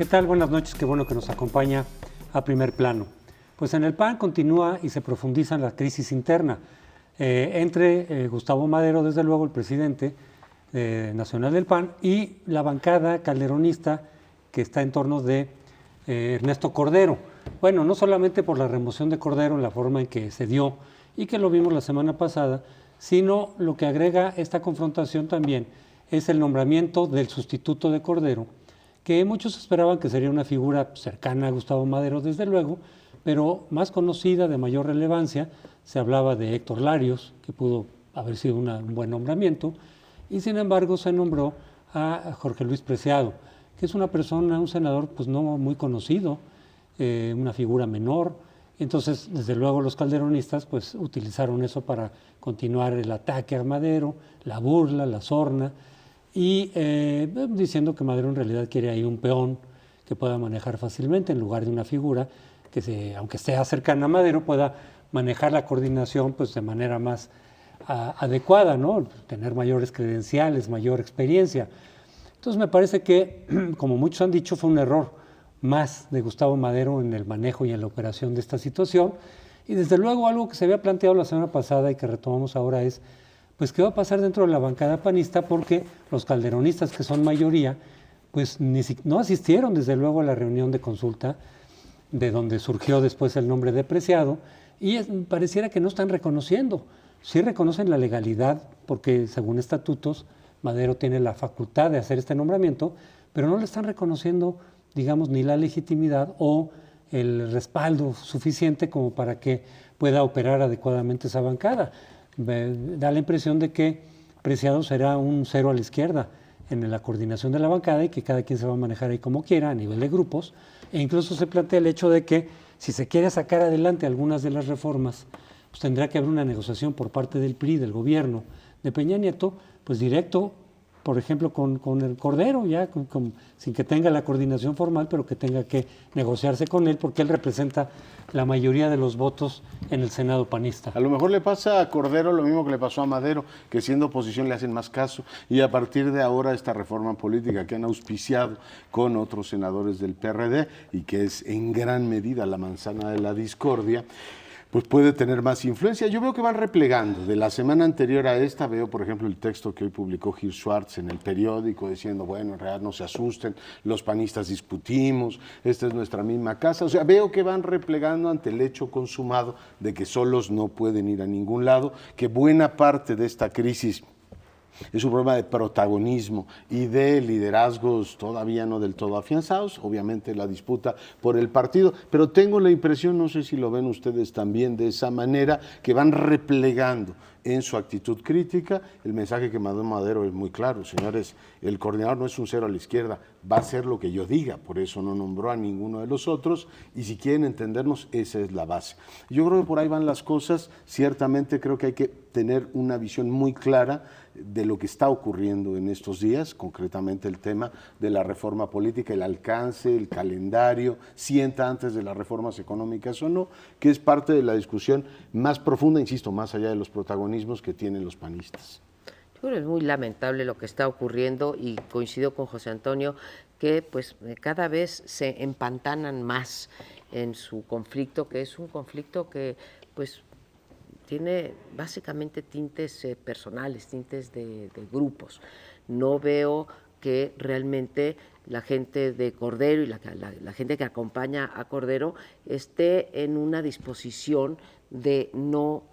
¿Qué tal? Buenas noches, qué bueno que nos acompaña a Primer Plano. Pues en el PAN continúa y se profundiza en la crisis interna entre Gustavo Madero, desde luego el presidente nacional del PAN, y la bancada calderonista que está en torno de Ernesto Cordero. Bueno, no solamente por la remoción de Cordero en la forma en que se dio y que lo vimos la semana pasada, sino lo que agrega esta confrontación también es el nombramiento del sustituto de Cordero, que muchos esperaban que sería una figura cercana a Gustavo Madero, desde luego, pero más conocida, de mayor relevancia. Se hablaba de Héctor Larios, que pudo haber sido un buen nombramiento, y sin embargo se nombró a Jorge Luis Preciado, que es una persona, un senador pues no muy conocido, una figura menor. Entonces, desde luego los calderonistas pues utilizaron eso para continuar el ataque a Madero, la burla, la sorna, y diciendo que Madero en realidad quiere ahí un peón que pueda manejar fácilmente en lugar de una figura que, aunque sea cercana a Madero, pueda manejar la coordinación pues de manera más adecuada, ¿no? Tener mayores credenciales, mayor experiencia. Entonces me parece que, como muchos han dicho, fue un error más de Gustavo Madero en el manejo y en la operación de esta situación. Y desde luego algo que se había planteado la semana pasada y que retomamos ahora es, pues, ¿qué va a pasar dentro de la bancada panista? Porque los calderonistas, que son mayoría, pues no asistieron desde luego a la reunión de consulta, de donde surgió después el nombre de Preciado, y pareciera que no están reconociendo. Sí reconocen la legalidad, porque según estatutos, Madero tiene la facultad de hacer este nombramiento, pero no le están reconociendo, digamos, ni la legitimidad o el respaldo suficiente como para que pueda operar adecuadamente esa bancada. Da la impresión de que Preciado será un cero a la izquierda en la coordinación de la bancada y que cada quien se va a manejar ahí como quiera a nivel de grupos, e incluso se plantea el hecho de que si se quiere sacar adelante algunas de las reformas, pues tendrá que haber una negociación por parte del PRI, del gobierno de Peña Nieto, pues directo, por ejemplo, con el Cordero, ya sin que tenga la coordinación formal, pero que tenga que negociarse con él, porque él representa la mayoría de los votos en el Senado panista. A lo mejor le pasa a Cordero lo mismo que le pasó a Madero, que siendo oposición le hacen más caso, y a partir de ahora esta reforma política que han auspiciado con otros senadores del PRD y que es en gran medida la manzana de la discordia, pues puede tener más influencia. Yo veo que van replegando. De la semana anterior a esta veo, por ejemplo, el texto que hoy publicó Gil Schwartz en el periódico diciendo, bueno, en realidad no se asusten, los panistas discutimos, esta es nuestra misma casa. O sea, veo que van replegando ante el hecho consumado de que solos no pueden ir a ningún lado, que buena parte de esta crisis es un problema de protagonismo y de liderazgos todavía no del todo afianzados, obviamente la disputa por el partido, pero tengo la impresión, no sé si lo ven ustedes también de esa manera, que van replegando en su actitud crítica. El mensaje que mandó Madero es muy claro, señores, el coordinador no es un cero a la izquierda, va a hacer lo que yo diga, por eso no nombró a ninguno de los otros, y si quieren entendernos, esa es la base. Yo creo que por ahí van las cosas. Ciertamente creo que hay que tener una visión muy clara de lo que está ocurriendo en estos días, concretamente el tema de la reforma política, el alcance, el calendario, si entra antes de las reformas económicas o no, que es parte de la discusión más profunda, insisto, más allá de los protagonismos que tienen los panistas. Yo creo que es muy lamentable lo que está ocurriendo y coincido con José Antonio que pues cada vez se empantanan más en su conflicto, que es un conflicto que pues tiene básicamente tintes personales, tintes de grupos. No veo que realmente la gente de Cordero y la gente que acompaña a Cordero esté en una disposición de no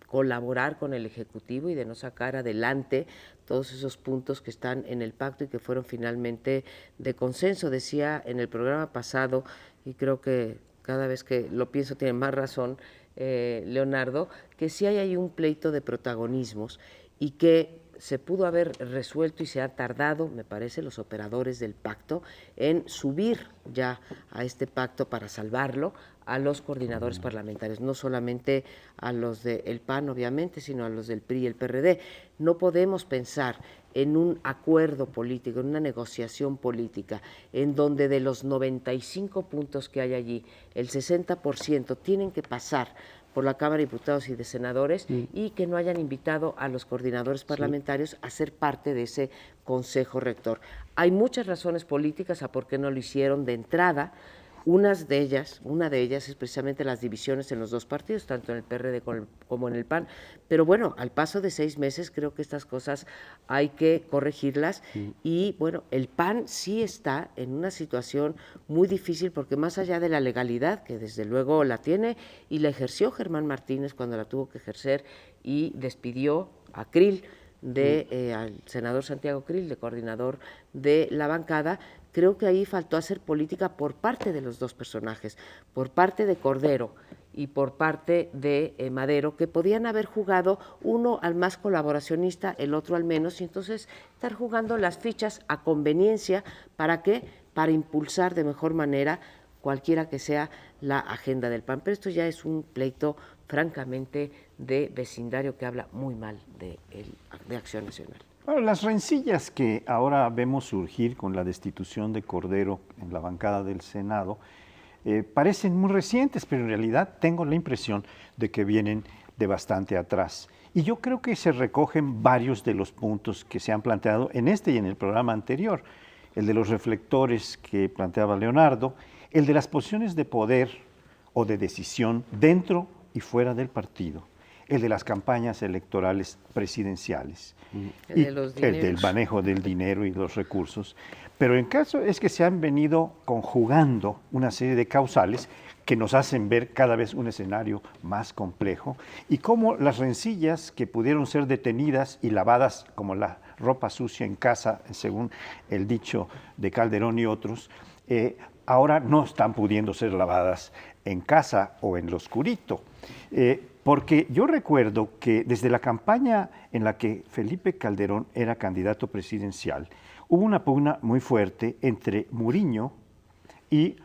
colaborar con el Ejecutivo y de no sacar adelante todos esos puntos que están en el pacto y que fueron finalmente de consenso. Decía en el programa pasado, y creo que cada vez que lo pienso tiene más razón, Leonardo, que sí hay ahí un pleito de protagonismos y que se pudo haber resuelto y se ha tardado, me parece, los operadores del pacto en subir ya a este pacto para salvarlo a los coordinadores parlamentarios, no solamente a los del PAN, obviamente, sino a los del PRI y el PRD. No podemos pensar en un acuerdo político, en una negociación política, en donde de los 95 puntos que hay allí, el 60% tienen que pasar por la Cámara de Diputados y de Senadores y que no hayan invitado a los coordinadores parlamentarios a ser parte de ese Consejo Rector. Hay muchas razones políticas a por qué no lo hicieron de entrada. Una de ellas es precisamente las divisiones en los dos partidos, tanto en el PRD como en el PAN. Pero bueno, al paso de 6 meses creo que estas cosas hay que corregirlas. Y bueno, el PAN sí está en una situación muy difícil porque más allá de la legalidad, que desde luego la tiene y la ejerció Germán Martínez cuando la tuvo que ejercer y despidió a Krill, al senador Santiago Krill, de coordinador de la bancada. Creo que ahí faltó hacer política por parte de los dos personajes, por parte de Cordero y por parte de Madero, que podían haber jugado uno al más colaboracionista, el otro al menos, y entonces estar jugando las fichas a conveniencia. ¿Para qué? Para impulsar de mejor manera cualquiera que sea la agenda del PAN. Pero esto ya es un pleito francamente de vecindario que habla muy mal de Acción Nacional. Bueno, las rencillas que ahora vemos surgir con la destitución de Cordero en la bancada del Senado parecen muy recientes, pero en realidad tengo la impresión de que vienen de bastante atrás. Y yo creo que se recogen varios de los puntos que se han planteado en este y en el programa anterior. El de los reflectores que planteaba Leonardo, el de las posiciones de poder o de decisión dentro y fuera del partido, el de las campañas electorales presidenciales, y el del manejo del dinero y los recursos. Pero el caso es que se han venido conjugando una serie de causales que nos hacen ver cada vez un escenario más complejo y cómo las rencillas que pudieron ser detenidas y lavadas como la ropa sucia en casa, según el dicho de Calderón y otros, ahora no están pudiendo ser lavadas en casa o en lo oscurito. Porque yo recuerdo que desde la campaña en la que Felipe Calderón era candidato presidencial, hubo una pugna muy fuerte entre Muriño y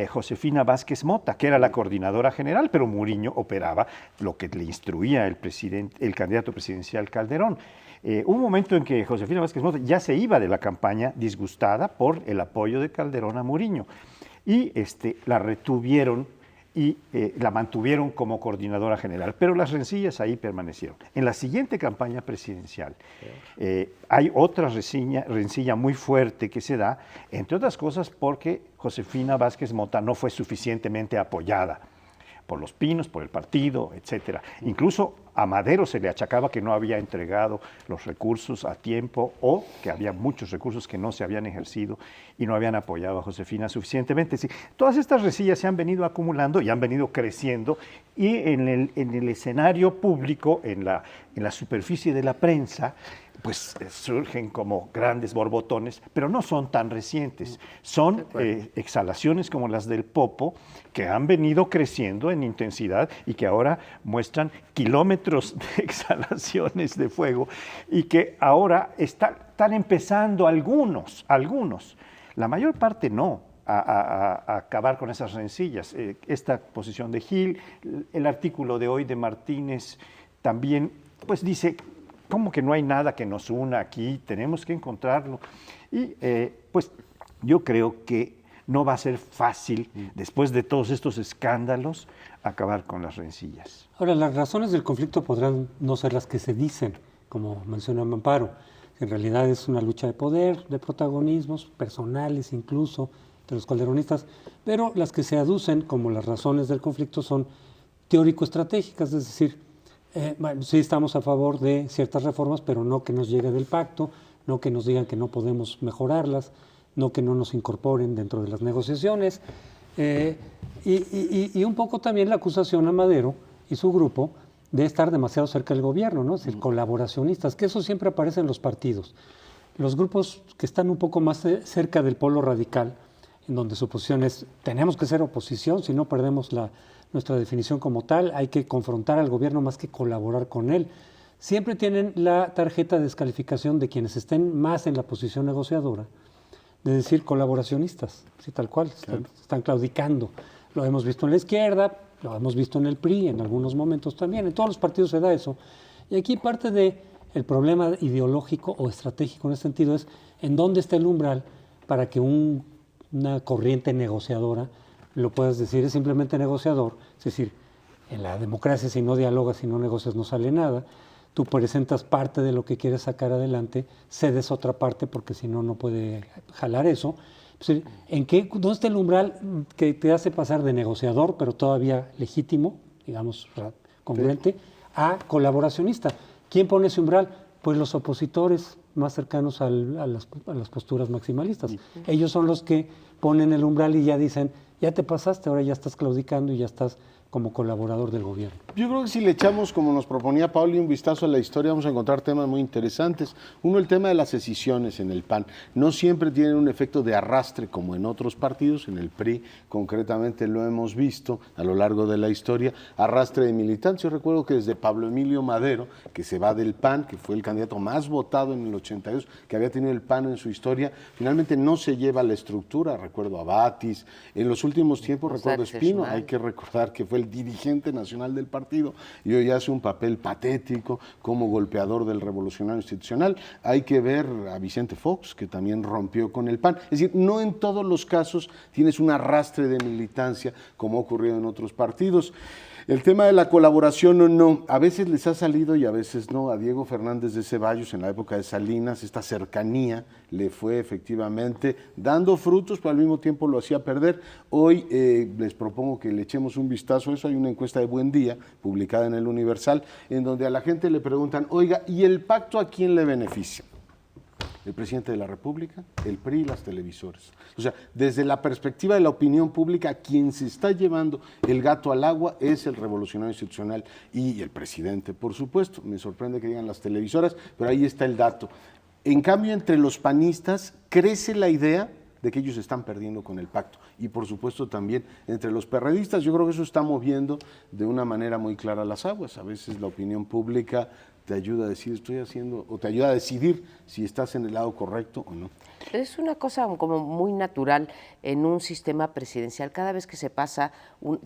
Josefina Vázquez Mota, que era la coordinadora general, pero Muriño operaba lo que le instruía el candidato presidencial Calderón. Hubo un momento en que Josefina Vázquez Mota ya se iba de la campaña disgustada por el apoyo de Calderón a Muriño y la retuvieron y la mantuvieron como coordinadora general, pero las rencillas ahí permanecieron. En la siguiente campaña presidencial hay otra rencilla muy fuerte que se da, entre otras cosas porque Josefina Vázquez Mota no fue suficientemente apoyada por los Pinos, por el partido, etcétera. Incluso a Madero se le achacaba que no había entregado los recursos a tiempo o que había muchos recursos que no se habían ejercido y no habían apoyado a Josefina suficientemente. Sí, todas estas rencillas se han venido acumulando y han venido creciendo y en el escenario público, en la superficie de la prensa, pues surgen como grandes borbotones, pero no son tan recientes. Son exhalaciones como las del Popo, que han venido creciendo en intensidad y que ahora muestran kilómetros de exhalaciones de fuego y que ahora están empezando algunos, la mayor parte no, a acabar con esas rencillas. Esta posición de Gil, el artículo de hoy de Martínez también, pues dice, ¿cómo que no hay nada que nos una aquí? Tenemos que encontrarlo. Y pues yo creo que no va a ser fácil, después de todos estos escándalos, acabar con las rencillas. Ahora, las razones del conflicto podrán no ser las que se dicen, como menciona Amparo. En realidad es una lucha de poder, de protagonismos personales incluso, de los calderonistas, pero las que se aducen como las razones del conflicto son teórico-estratégicas, es decir, bueno, sí estamos a favor de ciertas reformas, pero no que nos llegue del pacto, no que nos digan que no podemos mejorarlas, no que no nos incorporen dentro de las negociaciones. Y un poco también la acusación a Madero y su grupo de estar demasiado cerca del gobierno, ¿no? Es decir, colaboracionistas, que eso siempre aparece en los partidos. Los grupos que están un poco más cerca del polo radical, en donde su posición es, tenemos que ser oposición, si no perdemos nuestra definición como tal, hay que confrontar al gobierno más que colaborar con él. Siempre tienen la tarjeta de descalificación de quienes estén más en la posición negociadora, de decir colaboracionistas, sí, tal cual, están claudicando. Lo hemos visto en la izquierda, lo hemos visto en el PRI, en algunos momentos también, en todos los partidos se da eso. Y aquí parte del problema ideológico o estratégico en ese sentido es en dónde está el umbral para que una corriente negociadora lo puedas decir, es simplemente negociador, es decir, en la democracia si no dialogas, si no negocias, no sale nada. Tú presentas parte de lo que quieres sacar adelante, cedes otra parte porque si no, no puede jalar eso. Pues, ¿dónde está el umbral que te hace pasar de negociador, pero todavía legítimo, digamos, congruente, a colaboracionista? ¿Quién pone ese umbral? Pues los opositores más cercanos a las posturas maximalistas. Ellos son los que ponen el umbral y ya dicen, ya te pasaste, ahora ya estás claudicando y ya estás como colaborador del gobierno. Yo creo que si le echamos, como nos proponía Pauli, un vistazo a la historia, vamos a encontrar temas muy interesantes. Uno, el tema de las escisiones en el PAN. No siempre tienen un efecto de arrastre como en otros partidos, en el PRI concretamente lo hemos visto a lo largo de la historia, arrastre de militantes. Yo recuerdo que desde Pablo Emilio Madero, que se va del PAN, que fue el candidato más votado en el 82, que había tenido el PAN en su historia, finalmente no se lleva la estructura. Recuerdo a Batis, en los últimos tiempos recuerdo a Espino, hay que recordar que fue el dirigente nacional del partido y hoy hace un papel patético como golpeador del revolucionario institucional. Hay que ver a Vicente Fox, que también rompió con el PAN. Es decir, no en todos los casos tienes un arrastre de militancia como ha ocurrido en otros partidos. El tema de la colaboración o no, a veces les ha salido y a veces no. A Diego Fernández de Ceballos en la época de Salinas, esta cercanía le fue efectivamente dando frutos, pero al mismo tiempo lo hacía perder. Hoy les propongo que le echemos un vistazo a eso. Hay una encuesta de Buen Día, publicada en el Universal, en donde a la gente le preguntan, oiga, ¿y el pacto a quién le beneficia? El presidente de la República, el PRI y las televisoras. O sea, desde la perspectiva de la opinión pública, quien se está llevando el gato al agua es el revolucionario institucional y el presidente, por supuesto. Me sorprende que digan las televisoras, pero ahí está el dato. En cambio, entre los panistas crece la idea de que ellos están perdiendo con el pacto. Y por supuesto también entre los perredistas. Yo creo que eso está moviendo de una manera muy clara las aguas. A veces la opinión pública te ayuda a decir estoy haciendo, o te ayuda a decidir si estás en el lado correcto o no. Es una cosa como muy natural en un sistema presidencial. Cada vez que se pasa,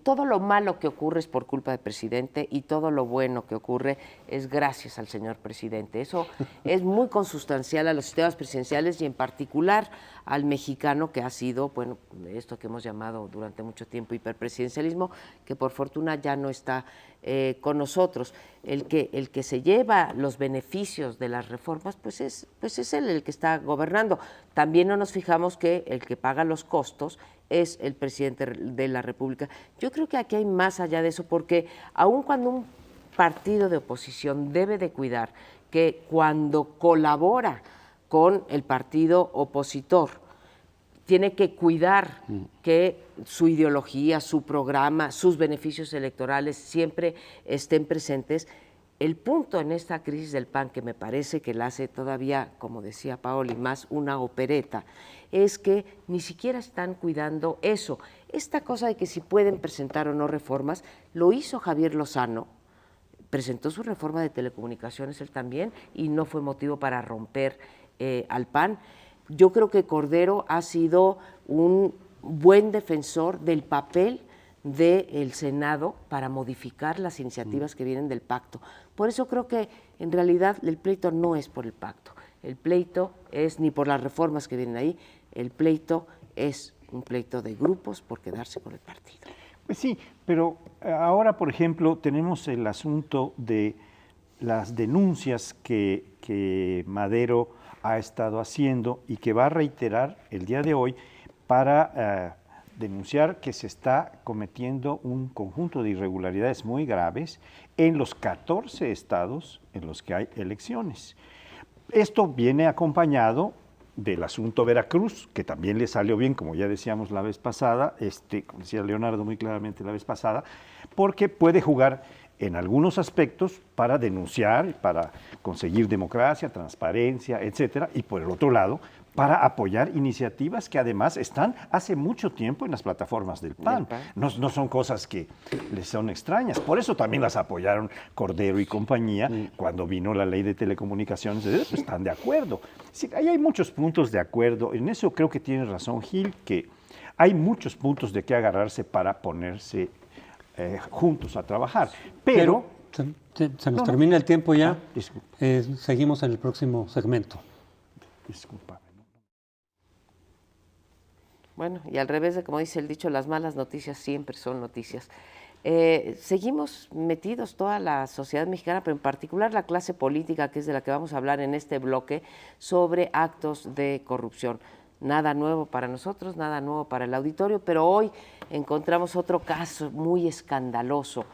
todo lo malo que ocurre es por culpa del presidente y todo lo bueno que ocurre es gracias al señor presidente. Eso es muy consustancial a los sistemas presidenciales y en particular al mexicano, que ha sido, bueno, esto que hemos llamado durante mucho tiempo hiperpresidencialismo, que por fortuna ya no está con nosotros. El que se lleva los beneficios de las reformas, pues es él el que está gobernando. También no nos fijamos que el que paga los costos es el presidente de la República. Yo creo que aquí hay más allá de eso, porque aun cuando un partido de oposición debe de cuidar que cuando colabora con el partido opositor, tiene que cuidar que su ideología, su programa, sus beneficios electorales siempre estén presentes. El punto en esta crisis del PAN, que me parece que la hace todavía, como decía Paoli, más una opereta, es que ni siquiera están cuidando eso. Esta cosa de que si pueden presentar o no reformas, lo hizo Javier Lozano, presentó su reforma de telecomunicaciones él también, y no fue motivo para romper al PAN. Yo creo que Cordero ha sido un buen defensor del papel del Senado para modificar las iniciativas que vienen del pacto. Por eso creo que en realidad el pleito no es por el pacto, el pleito es ni por las reformas que vienen ahí, el pleito es un pleito de grupos por quedarse con el partido. Pues sí, pero ahora, por ejemplo, tenemos el asunto de las denuncias que Madero ha estado haciendo y que va a reiterar el día de hoy para denunciar que se está cometiendo un conjunto de irregularidades muy graves en los 14 estados en los que hay elecciones. Esto viene acompañado del asunto Veracruz, que también le salió bien, como ya decíamos la vez pasada, como decía Leonardo muy claramente la vez pasada, porque puede jugar en algunos aspectos para denunciar, para conseguir democracia, transparencia, etcétera, y por el otro lado, para apoyar iniciativas que además están hace mucho tiempo en las plataformas del PAN. No son cosas que les son extrañas. Por eso también las apoyaron Cordero y compañía cuando vino la ley de telecomunicaciones. Pues están de acuerdo. Sí, ahí hay muchos puntos de acuerdo. En eso creo que tiene razón Gil, que hay muchos puntos de qué agarrarse para ponerse juntos a trabajar. Pero se nos termina el tiempo ya. Disculpa. Seguimos en el próximo segmento. Disculpa. Bueno, y al revés de como dice el dicho, las malas noticias siempre son noticias. Seguimos metidos toda la sociedad mexicana, pero en particular la clase política, que es de la que vamos a hablar en este bloque, sobre actos de corrupción. Nada nuevo para nosotros, nada nuevo para el auditorio, pero hoy encontramos otro caso muy escandaloso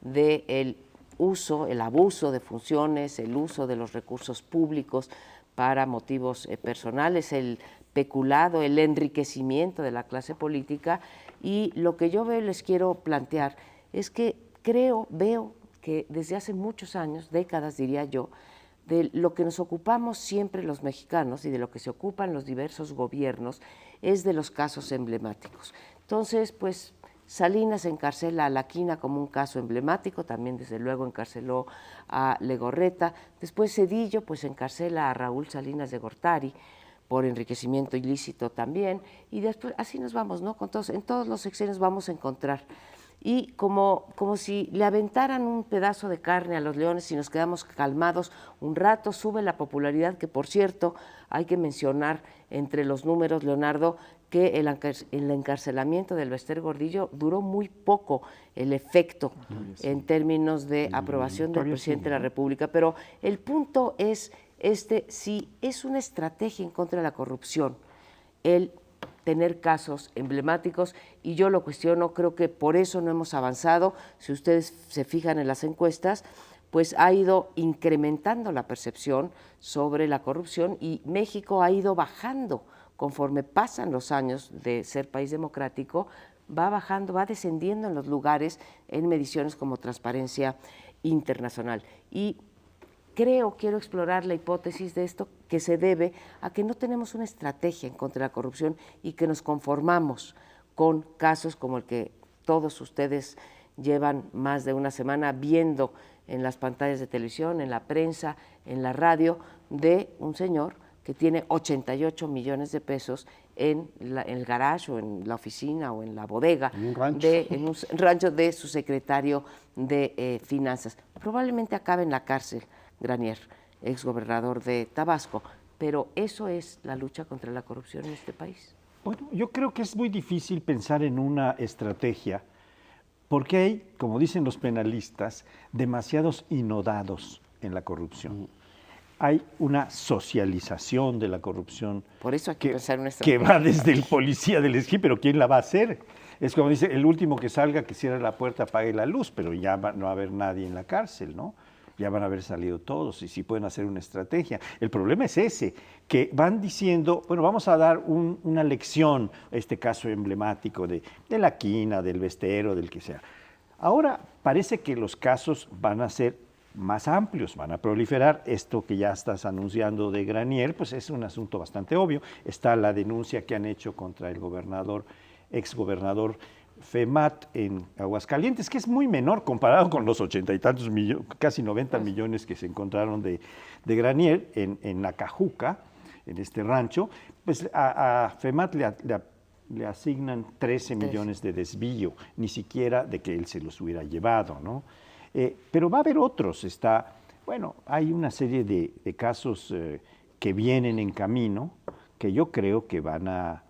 del uso, el abuso de funciones, el uso de los recursos públicos para motivos personales, el peculado, el enriquecimiento de la clase política. Y lo que yo veo y les quiero plantear es que veo que desde hace muchos años, décadas diría yo, de lo que nos ocupamos siempre los mexicanos y de lo que se ocupan los diversos gobiernos es de los casos emblemáticos. Entonces, pues Salinas encarcela a Laquina como un caso emblemático, también desde luego encarceló a Legorreta. Después Zedillo pues encarcela a Raúl Salinas de Gortari por enriquecimiento ilícito también, y después así nos vamos, ¿no? Con todos, en todos los sexenios vamos a encontrar. Y como si le aventaran un pedazo de carne a los leones y nos quedamos calmados un rato, sube la popularidad, que por cierto hay que mencionar entre los números, Leonardo, que el encarcelamiento del Bester Gordillo duró muy poco el efecto en términos de aprobación del presidente de la República, pero el punto es si es una estrategia en contra de la corrupción el tener casos emblemáticos, y yo lo cuestiono, creo que por eso no hemos avanzado. Si ustedes se fijan en las encuestas, pues ha ido incrementando la percepción sobre la corrupción y México ha ido bajando conforme pasan los años de ser país democrático, va bajando, va descendiendo en los lugares en mediciones como Transparencia Internacional. Y quiero explorar la hipótesis de esto, que se debe a que no tenemos una estrategia en contra de la corrupción y que nos conformamos con casos como el que todos ustedes llevan más de una semana viendo en las pantallas de televisión, en la prensa, en la radio, de un señor que tiene 88 millones de pesos en el garage o en la oficina o en la bodega, en un rancho de su secretario de Finanzas. Probablemente acabe en la cárcel Granier, exgobernador de Tabasco, pero eso es la lucha contra la corrupción en este país. Bueno, yo creo que es muy difícil pensar en una estrategia porque hay, como dicen los penalistas, demasiados inodados en la corrupción. Hay una socialización de la corrupción. Por eso hay que pensar en una estrategia. Que va desde el policía del esquí, pero ¿quién la va a hacer? Es como dice, el último que salga, que cierre la puerta, apague la luz, pero ya no va a haber nadie en la cárcel, ¿no? Ya van a haber salido todos y sí pueden hacer una estrategia. El problema es ese, que van diciendo, bueno, vamos a dar una lección, este caso emblemático de la Quina, del Bestero, del que sea. Ahora parece que los casos van a ser más amplios, van a proliferar. Esto que ya estás anunciando de Granier, pues es un asunto bastante obvio. Está la denuncia que han hecho contra el gobernador, exgobernador FEMAT en Aguascalientes, que es muy menor comparado con los 80 y tantos millones, casi 90 millones que se encontraron de Granier en Nacajuca, en este rancho. Pues a FEMAT le asignan 13 millones de desvío, ni siquiera de que él se los hubiera llevado, ¿no? Pero va a haber otros. Hay una serie de casos que vienen en camino que yo creo que van a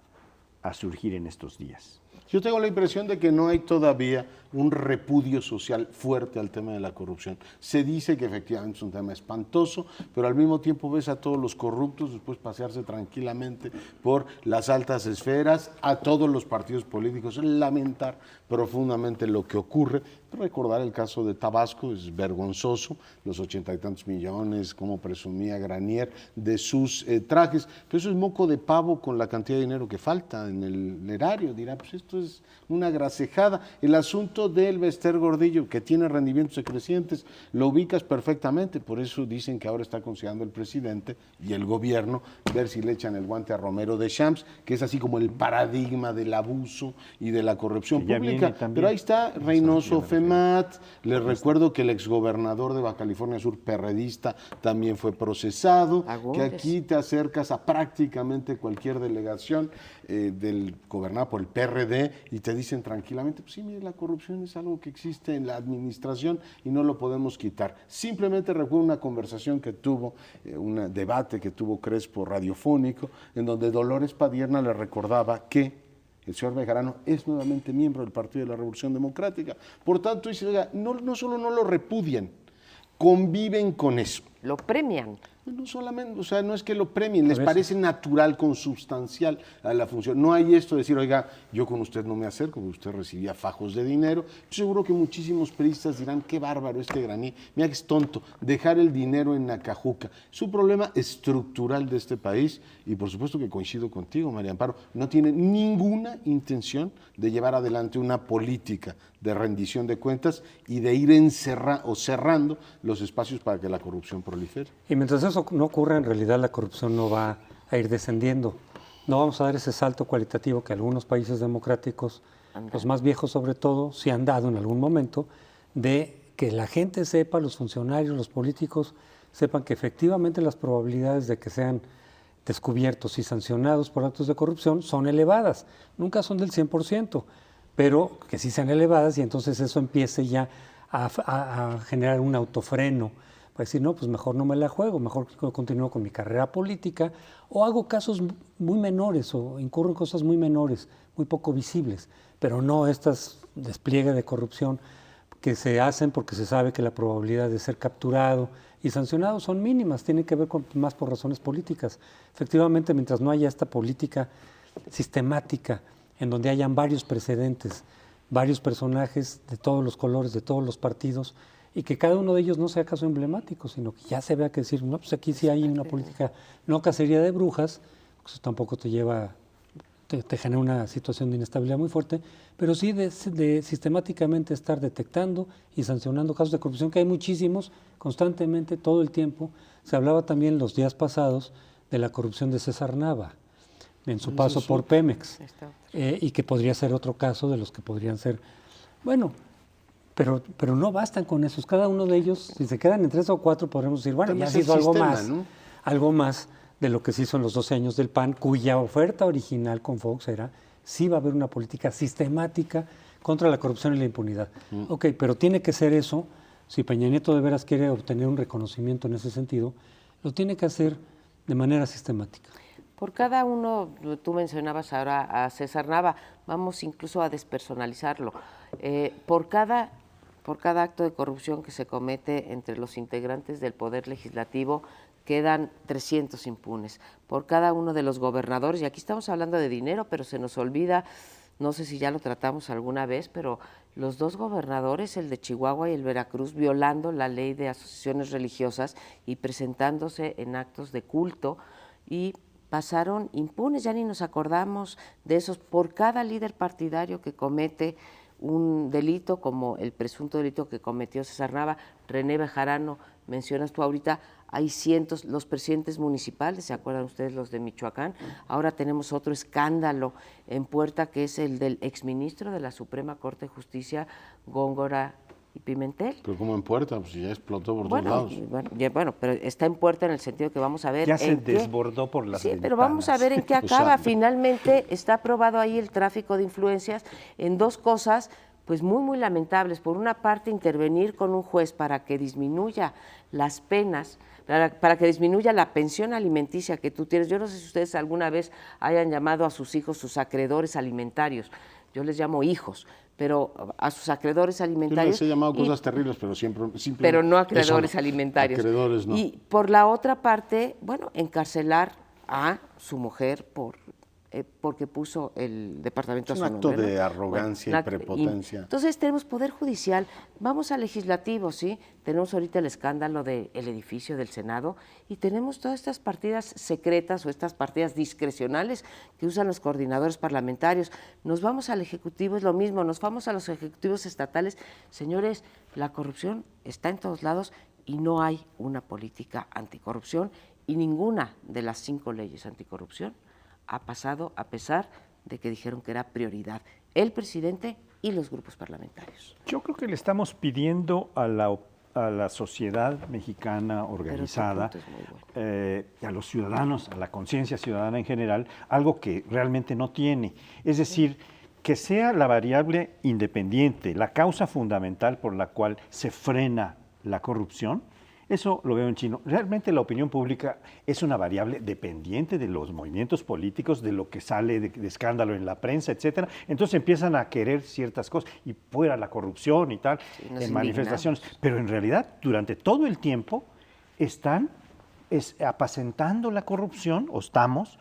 surgir en estos días. Yo tengo la impresión de que no hay todavía un repudio social fuerte al tema de la corrupción. Se dice que efectivamente es un tema espantoso, pero al mismo tiempo ves a todos los corruptos después pasearse tranquilamente por las altas esferas, a todos los partidos políticos lamentar profundamente lo que ocurre. Recordar el caso de Tabasco es vergonzoso, los 80 y tantos millones, como presumía Granier, de sus trajes, pero eso es moco de pavo con la cantidad de dinero que falta en el erario. Dirá, pues esto es una grasejada. El asunto del Bester Gordillo, que tiene rendimientos crecientes, lo ubicas perfectamente, por eso dicen que ahora está considerando el presidente y el gobierno ver si le echan el guante a Romero de Champs, que es así como el paradigma del abuso y de la corrupción pública. Pero ahí está Reynoso FEMAT, les recuerdo que el exgobernador de Baja California Sur, perredista, también fue procesado, que aquí te acercas a prácticamente cualquier delegación del gobernado por el PRD y te dicen tranquilamente, pues sí, mire, la corrupción es algo que existe en la administración y no lo podemos quitar. Simplemente recuerdo una conversación que tuvo, un debate que tuvo Crespo radiofónico, en donde Dolores Padierna le recordaba que el señor Bejarano es nuevamente miembro del Partido de la Revolución Democrática. Por tanto, dice, oiga, no solo no lo repudian, conviven con eso. Lo premian. No solamente, o sea, no es que lo premien, les parece natural, consubstancial a la función. No hay esto de decir, oiga, yo con usted no me acerco, porque usted recibía fajos de dinero. Seguro que muchísimos periodistas dirán, qué bárbaro este Graní, mira que es tonto, dejar el dinero en Nacajuca. Es un problema estructural de este país y por supuesto que coincido contigo, María Amparo, no tiene ninguna intención de llevar adelante una política de rendición de cuentas y de ir cerrando los espacios para que la corrupción prolifere. Y mientras eso no ocurra, en realidad la corrupción no va a ir descendiendo. No vamos a dar ese salto cualitativo que algunos países democráticos, los más viejos sobre todo, sí han dado en algún momento, de que la gente sepa, los funcionarios, los políticos, sepan que efectivamente las probabilidades de que sean descubiertos y sancionados por actos de corrupción son elevadas. Nunca son del 100%, pero que sí sean elevadas y entonces eso empiece ya a generar un autofreno. Para decir, no, pues mejor no me la juego, mejor continúo con mi carrera política o hago casos muy menores o incurro en cosas muy menores, muy poco visibles, pero no estas despliegues de corrupción que se hacen porque se sabe que la probabilidad de ser capturado y sancionado son mínimas, tienen que ver más por razones políticas. Efectivamente, mientras no haya esta política sistemática en donde hayan varios precedentes, varios personajes de todos los colores, de todos los partidos, y que cada uno de ellos no sea caso emblemático, sino que ya se vea que decir, no, pues aquí sí hay una política, no cacería de brujas, pues eso tampoco te lleva, te genera una situación de inestabilidad muy fuerte, pero sí de sistemáticamente estar detectando y sancionando casos de corrupción, que hay muchísimos, constantemente, todo el tiempo. Se hablaba también los días pasados de la corrupción de César Nava, en su paso por Pemex, y que podría ser otro caso de los que podrían ser, bueno, pero no bastan con esos. Cada uno de ellos, si se quedan en 3 o 4, podremos decir, bueno, ya se hizo algo más, ¿no? Algo más de lo que se hizo en los 12 años del PAN, cuya oferta original con Fox era, sí va a haber una política sistemática contra la corrupción y la impunidad. Ok, pero tiene que ser eso, si Peña Nieto de veras quiere obtener un reconocimiento en ese sentido, lo tiene que hacer de manera sistemática. Por cada uno, tú mencionabas ahora a César Nava, vamos incluso a despersonalizarlo. Por cada acto de corrupción que se comete entre los integrantes del Poder Legislativo, quedan 300 impunes. Por cada uno de los gobernadores, y aquí estamos hablando de dinero, pero se nos olvida, no sé si ya lo tratamos alguna vez, pero los 2 gobernadores, el de Chihuahua y el Veracruz, violando la ley de asociaciones religiosas y presentándose en actos de culto, y pasaron impunes, ya ni nos acordamos de esos. Por cada líder partidario que comete un delito, como el presunto delito que cometió César Nava, René Bejarano, mencionas tú ahorita, hay cientos, los presidentes municipales, ¿se acuerdan ustedes los de Michoacán? Ahora tenemos otro escándalo en puerta, que es el del exministro de la Suprema Corte de Justicia, Góngora y Pimentel. Pero como en puerta, pues ya explotó por todos lados. Bueno, pero está en puerta en el sentido que vamos a ver. Ya se desbordó por las ventanas. Pero vamos a ver en qué acaba. Finalmente está aprobado ahí el tráfico de influencias en 2 cosas pues muy lamentables. Por una parte, intervenir con un juez para que disminuya las penas, para que disminuya la pensión alimenticia que tú tienes. Yo no sé si ustedes alguna vez hayan llamado a sus hijos sus acreedores alimentarios. Yo les llamo hijos, pero a sus acreedores alimentarios. Yo les he llamado cosas terribles, pero siempre pero no acreedores alimentarios. Acreedores no. Y por la otra parte, bueno, encarcelar a su mujer porque puso el departamento a su nombre. Es un acto de arrogancia y prepotencia. Entonces tenemos Poder Judicial, vamos al Legislativo, ¿sí? Tenemos ahorita el escándalo del edificio del Senado y tenemos todas estas partidas secretas o estas partidas discrecionales que usan los coordinadores parlamentarios. Nos vamos al Ejecutivo, es lo mismo, nos vamos a los ejecutivos estatales. Señores, la corrupción está en todos lados y no hay una política anticorrupción y ninguna de las 5 leyes anticorrupción ha pasado a pesar de que dijeron que era prioridad el presidente y los grupos parlamentarios. Yo creo que le estamos pidiendo a la sociedad mexicana organizada, y a los ciudadanos, a la conciencia ciudadana en general, algo que realmente no tiene. Es decir, que sea la variable independiente, la causa fundamental por la cual se frena la corrupción, Eso lo veo en chino. Realmente la opinión pública es una variable dependiente de los movimientos políticos, de lo que sale de escándalo en la prensa, etcétera. Entonces empiezan a querer ciertas cosas y fuera la corrupción y tal, en manifestaciones. Pero en realidad, durante todo el tiempo están apacentando la corrupción, o estamos,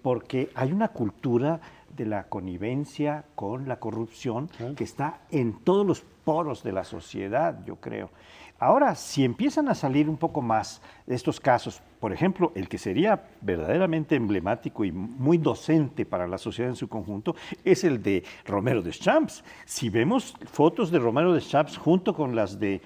porque hay una cultura de la connivencia con la corrupción que está en todos los poros de la sociedad, yo creo. Ahora, si empiezan a salir un poco más de estos casos, por ejemplo, el que sería verdaderamente emblemático y muy docente para la sociedad en su conjunto, es el de Romero Deschamps. Si vemos fotos de Romero Deschamps junto con las de...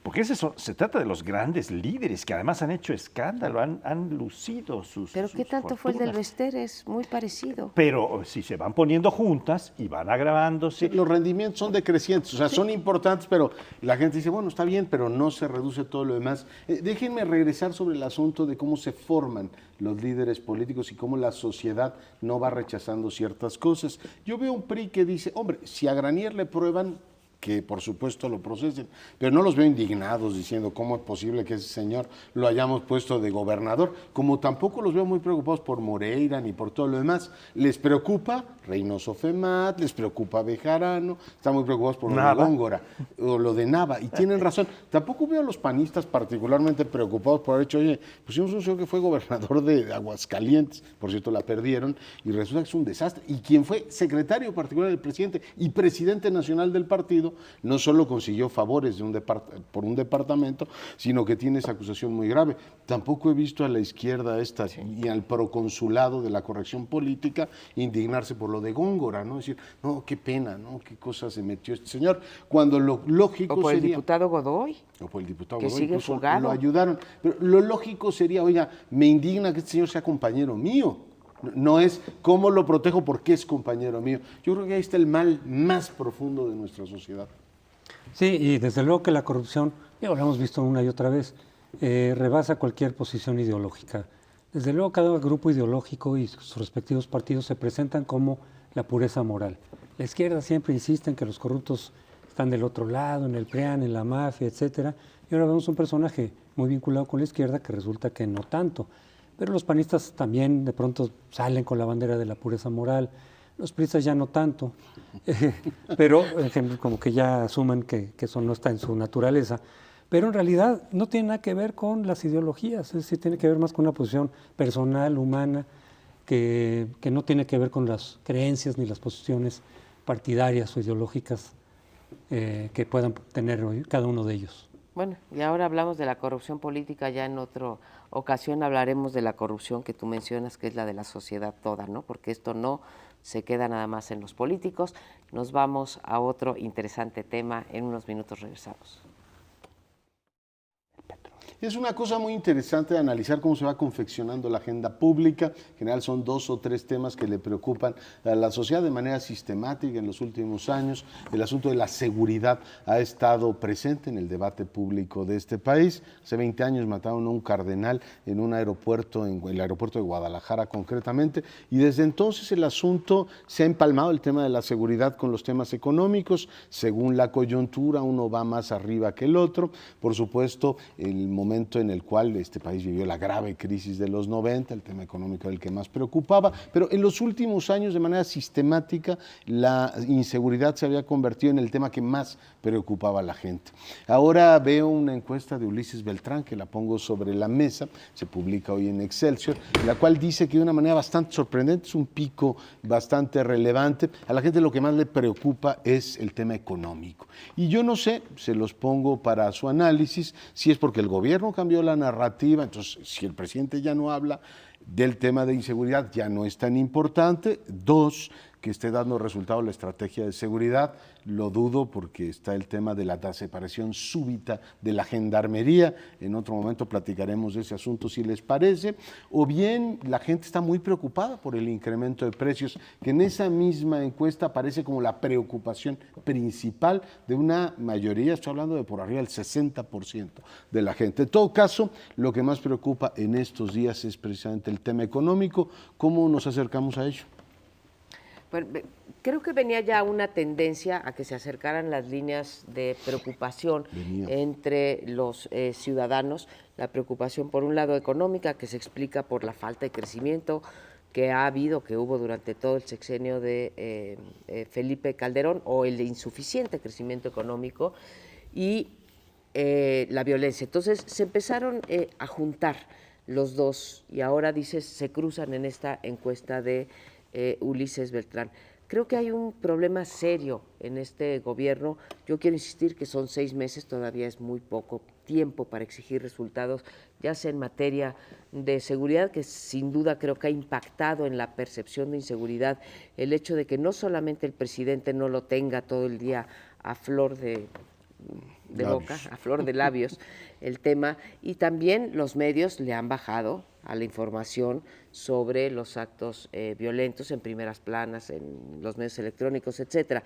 porque se trata de los grandes líderes que además han hecho escándalo, han lucido sus ¿Pero qué tanto fortunas. fue el del Bester? Es muy parecido. Pero si se van poniendo juntas y van agravándose... Los rendimientos son decrecientes, o sea, son importantes, pero la gente dice, bueno, está bien, pero no se reduce todo lo demás. Déjenme regresar sobre el asunto de cómo se forman los líderes políticos y cómo la sociedad no va rechazando ciertas cosas. Yo veo un PRI que dice, hombre, si a Granier le prueban, que por supuesto lo procesen, pero no los veo indignados diciendo cómo es posible que ese señor lo hayamos puesto de gobernador, como tampoco los veo muy preocupados por Moreira ni por todo lo demás. Les preocupa Reynoso Femat, les preocupa Bejarano, están muy preocupados por lo de Góngora o lo de Nava, y tienen razón. Tampoco veo a los panistas particularmente preocupados por haber dicho, oye, pusimos un señor que fue gobernador de Aguascalientes, por cierto la perdieron, y resulta que es un desastre, y quien fue secretario particular del presidente y presidente nacional del partido, no solo consiguió favores por un departamento, sino que tiene esa acusación muy grave. Tampoco he visto a la izquierda esta y al proconsulado de la corrección política indignarse por lo de Góngora, ¿no? Decir, no, qué pena, ¿no? Qué cosa se metió este señor, cuando lo lógico O por sería... el diputado Godoy. O por el diputado que Godoy, sigue incluso fugado. lo ayudaron. Pero lo lógico sería, oiga, me indigna que este señor sea compañero mío. No es cómo lo protejo porque es compañero mío. Yo creo que ahí está el mal más profundo de nuestra sociedad. Sí, y desde luego que la corrupción, lo hemos visto una y otra vez, rebasa cualquier posición ideológica. Desde luego cada grupo ideológico y sus respectivos partidos se presentan como la pureza moral. La izquierda siempre insiste en que los corruptos están del otro lado, en el PRIAN, en la mafia, etcétera. Y ahora vemos un personaje muy vinculado con la izquierda que resulta que no tanto. Pero los panistas también de pronto salen con la bandera de la pureza moral. Los priistas ya no tanto, pero como que ya asumen que eso no está en su naturaleza. Pero en realidad no tiene nada que ver con las ideologías, es decir, tiene que ver más con una posición personal, humana, que no tiene que ver con las creencias ni las posiciones partidarias o ideológicas que puedan tener cada uno de ellos. Bueno, y ahora hablamos de la corrupción política, ya en otra ocasión hablaremos de la corrupción que tú mencionas, que es la de la sociedad toda, ¿no? Porque esto no se queda nada más en los políticos. Nos vamos a otro interesante tema, en unos minutos regresamos. Es una cosa muy interesante de analizar cómo se va confeccionando la agenda pública. En general son 2 o 3 temas que le preocupan a la sociedad de manera sistemática en los últimos años. El asunto de la seguridad ha estado presente en el debate público de este país. Hace 20 años mataron a un cardenal en un aeropuerto, en el aeropuerto de Guadalajara concretamente, y desde entonces el asunto se ha empalmado, el tema de la seguridad con los temas económicos. Según la coyuntura, uno va más arriba que el otro. Por supuesto, el momento en el cual este país vivió la grave crisis de los 90, el tema económico era el que más preocupaba, pero en los últimos años de manera sistemática la inseguridad se había convertido en el tema que más preocupaba a la gente. Ahora veo una encuesta de Ulises Beltrán, que la pongo sobre la mesa, se publica hoy en Excelsior, la cual dice que de una manera bastante sorprendente, es un pico bastante relevante, a la gente lo que más le preocupa es el tema económico. Y yo no sé, se los pongo para su análisis, si es porque el gobierno cambió la narrativa, entonces si el presidente ya no habla del tema de inseguridad, ya no es tan importante. 2, que esté dando resultado la estrategia de seguridad, lo dudo porque está el tema de la desaparición súbita de la gendarmería. En otro momento platicaremos de ese asunto si les parece. O bien la gente está muy preocupada por el incremento de precios, que en esa misma encuesta aparece como la preocupación principal de una mayoría, estoy hablando de por arriba del 60% de la gente. En todo caso, lo que más preocupa en estos días es precisamente el tema económico. ¿Cómo nos acercamos a ello? Bueno, creo que venía ya una tendencia a que se acercaran las líneas de preocupación entre los ciudadanos. La preocupación, por un lado, económica, que se explica por la falta de crecimiento que hubo durante todo el sexenio de Felipe Calderón, o el insuficiente crecimiento económico, y la violencia. Entonces se empezaron a juntar los dos, y ahora dices, se cruzan en esta encuesta de Ulises Beltrán. Creo que hay un problema serio en este gobierno. Yo quiero insistir que son 6 meses, todavía es muy poco tiempo para exigir resultados, ya sea en materia de seguridad, que sin duda creo que ha impactado en la percepción de inseguridad el hecho de que no solamente el presidente no lo tenga todo el día a flor de boca, a flor de labios, el tema, y también los medios le han bajado a la información sobre los actos violentos en primeras planas, en los medios electrónicos, etcétera.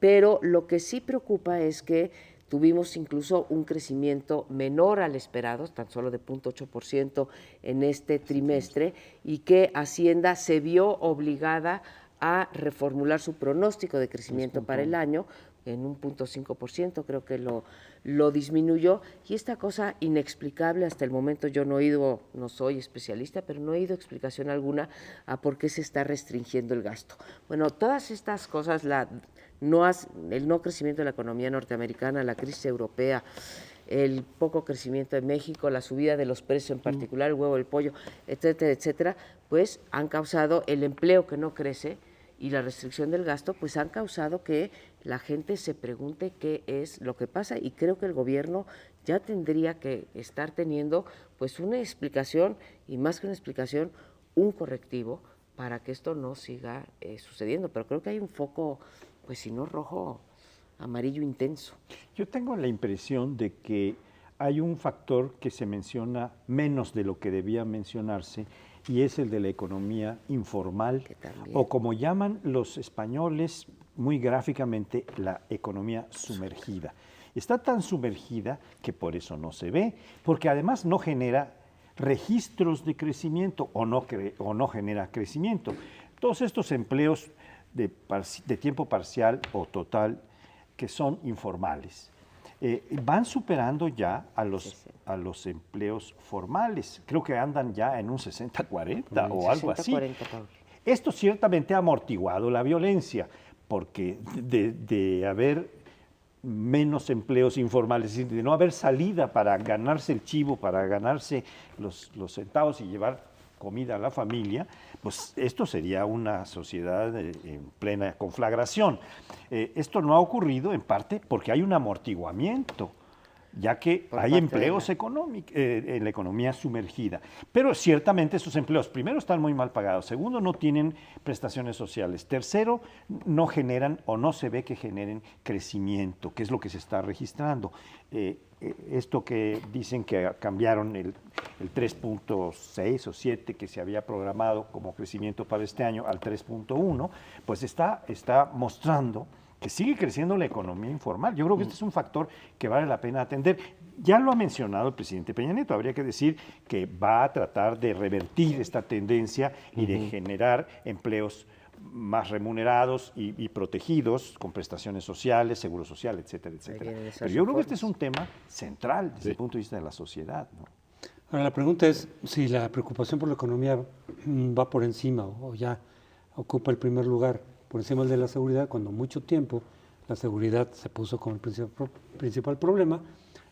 Pero lo que sí preocupa es que tuvimos incluso un crecimiento menor al esperado, tan solo de 0.8% en este trimestre, y que Hacienda se vio obligada a reformular su pronóstico de crecimiento para el año en un 0.5%, creo que lo disminuyó, y esta cosa inexplicable hasta el momento, yo no he ido, no soy especialista, pero no he ido explicación alguna a por qué se está restringiendo el gasto. Bueno, todas estas cosas, el no crecimiento de la economía norteamericana, la crisis europea, el poco crecimiento de México, la subida de los precios, en particular el huevo, el pollo, etcétera, etcétera, pues han causado el empleo que no crece, y la restricción del gasto, pues han causado que la gente se pregunte qué es lo que pasa, y creo que el gobierno ya tendría que estar teniendo pues una explicación, y más que una explicación, un correctivo para que esto no siga sucediendo. Pero creo que hay un foco, pues si no rojo, amarillo intenso. Yo tengo la impresión de que hay un factor que se menciona menos de lo que debía mencionarse, y es el de la economía informal, o como llaman los españoles muy gráficamente, la economía sumergida. Está tan sumergida que por eso no se ve, porque además no genera registros de crecimiento o no genera crecimiento. Todos estos empleos de tiempo parcial o total que son informales van superando ya a los empleos formales. Creo que andan ya en un 60-40 o algo así. 60-40. Esto ciertamente ha amortiguado la violencia, porque de haber menos empleos informales, es decir, de no haber salida para ganarse el chivo, para ganarse los centavos y llevar comida a la familia, pues esto sería una sociedad en plena conflagración. Esto no ha ocurrido en parte porque hay un amortiguamiento, ya que hay empleos económicos en la economía sumergida. Pero ciertamente esos empleos, primero, están muy mal pagados, segundo, no tienen prestaciones sociales, tercero, no generan o no se ve que generen crecimiento, que es lo que se está registrando. Esto que dicen que cambiaron el 3.6 o 7 que se había programado como crecimiento para este año al 3.1, pues está mostrando que sigue creciendo la economía informal. Yo creo que este es un factor que vale la pena atender. Ya lo ha mencionado el presidente Peña Nieto, habría que decir que va a tratar de revertir esta tendencia y de generar empleos más remunerados y protegidos, con prestaciones sociales, seguro social, etcétera, etcétera. Pero yo creo que este es un tema central desde el punto de vista de la sociedad, ¿no? Ahora, la pregunta es si la preocupación por la economía va por encima o ya ocupa el primer lugar, por encima del de la seguridad, cuando mucho tiempo la seguridad se puso como el principal problema,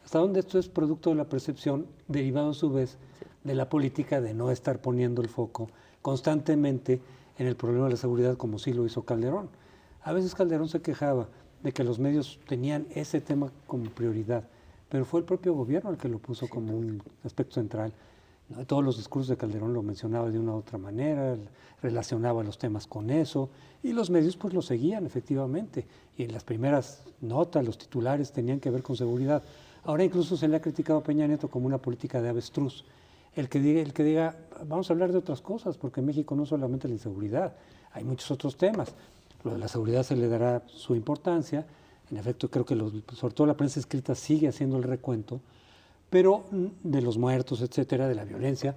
hasta donde esto es producto de la percepción, derivado a su vez de la política de no estar poniendo el foco constantemente en el problema de la seguridad, como sí lo hizo Calderón. A veces Calderón se quejaba de que los medios tenían ese tema como prioridad, pero fue el propio gobierno el que lo puso como un aspecto central. ¿No? Todos los discursos de Calderón lo mencionaba de una u otra manera, relacionaba los temas con eso, y los medios pues lo seguían efectivamente, y en las primeras notas, los titulares tenían que ver con seguridad. Ahora incluso se le ha criticado a Peña Nieto como una política de avestruz. El que diga, vamos a hablar de otras cosas, porque en México no solamente la inseguridad, hay muchos otros temas. Lo de la seguridad se le dará su importancia. En efecto, creo que sobre todo la prensa escrita sigue haciendo el recuento, pero de los muertos, etcétera, de la violencia.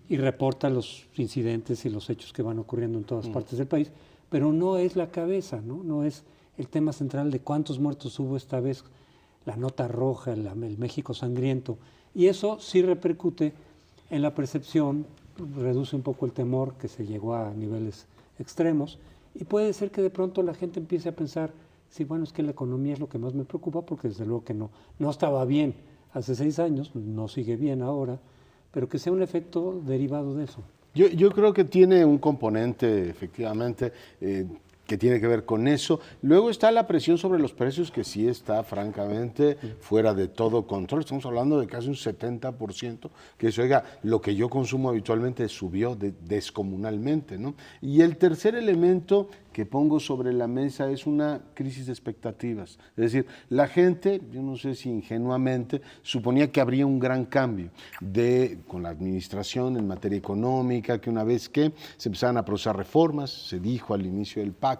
y reporta los incidentes y los hechos que van ocurriendo en todas partes del país, pero no es la cabeza, no es el tema central de cuántos muertos hubo esta vez, la nota roja, el México sangriento, y eso sí repercute en la percepción, reduce un poco el temor que se llegó a niveles extremos, y puede ser que de pronto la gente empiece a pensar, sí, bueno, es que la economía es lo que más me preocupa, porque desde luego que no estaba bien hace 6 años, no sigue bien ahora, pero que sea un efecto derivado de eso. Yo creo que tiene un componente, efectivamente, que tiene que ver con eso. Luego está la presión sobre los precios, que sí está francamente fuera de todo control. Estamos hablando de casi un 70%, que es, oiga, lo que yo consumo habitualmente subió descomunalmente, ¿no? Y el tercer elemento que pongo sobre la mesa es una crisis de expectativas. Es decir, la gente, yo no sé si ingenuamente, suponía que habría un gran cambio con la administración en materia económica, que una vez que se empezaran a procesar reformas, se dijo al inicio del pacto